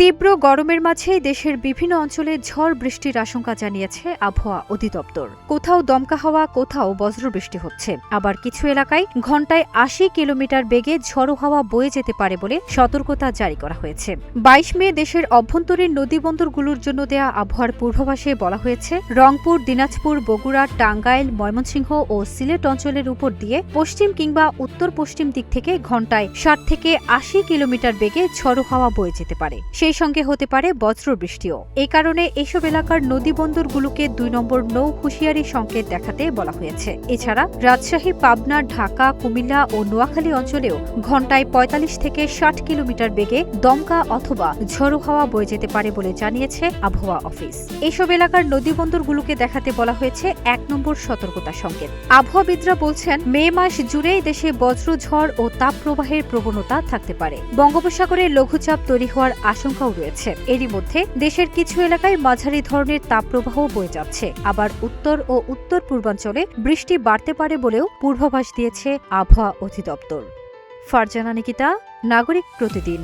তীব্র গরমের মাঝেই দেশের বিভিন্ন অঞ্চলে ঝড় বৃষ্টির আশঙ্কা জানিয়েছে আবহাওয়া অধিদপ্তর। কোথাও দমকা হাওয়া, কোথাও বজ্রবৃষ্টি হচ্ছে। আবার কিছু এলাকায় ঘণ্টায় ৮০ কিলোমিটার বেগে ঝড়ো হাওয়া বয়ে যেতে পারে বলে সতর্কতা জারি করা হয়েছে। ২২ মে দেশের অভ্যন্তরীণ নদীবন্দরগুলোর জন্য দেয়া আবহাওয়ার পূর্বাভাসে বলা হয়েছে, রংপুর, দিনাজপুর, বগুড়া, টাঙ্গাইল, ময়মনসিংহ ও সিলেট অঞ্চলের উপর দিয়ে পশ্চিম কিংবা উত্তর পশ্চিম দিক থেকে ঘণ্টায় ৬০ থেকে ৮০ কিলোমিটার বেগে ঝড়ো হাওয়া বয়ে যেতে পারে। সেই সঙ্গে হতে পারে বজ্রবৃষ্টিও। এই কারণে এসব এলাকার নদীবন্দরগুলোকে ২ নম্বর নৌ হুঁশিয়ারি সংকেত দেখাতে বলা হয়েছে। এছাড়া রাজশাহী, পাবনা, ঢাকা, কুমিল্লা ও নোয়াখালী অঞ্চলেও ঘণ্টায় ৪৫ থেকে ৬০ কিলোমিটার বেগে দমকা অথবা ঝড়ো হাওয়া বয়ে যেতে পারে বলে জানিয়েছে আবহাওয়া অফিস। এসব এলাকার নদীবন্দরগুলোকে দেখাতে বলা হয়েছে ১ নম্বর সতর্কতা সংকেত। আবহাওয়াবিদরা বলছেন, মে মাস জুড়েই দেশে বজ্রঝড় ও তাপপ্রবাহের প্রবণতা থাকতে পারে। বঙ্গোপসাগরে লঘুচাপ তৈরি হওয়ার আশঙ্কাও রয়েছে। এরই মধ্যে দেশের কিছু এলাকায় মাঝারি ধরনের তাপপ্রবাহ বয়ে যাচ্ছে। আবার উত্তর ও উত্তর পূর্বাঞ্চলে বৃষ্টি বাড়তে পারে বলেও পূর্বাভাস দিয়েছে আবহাওয়া অধিদপ্তর। ফারজানা নিকিতা, নাগরিক প্রতিদিন।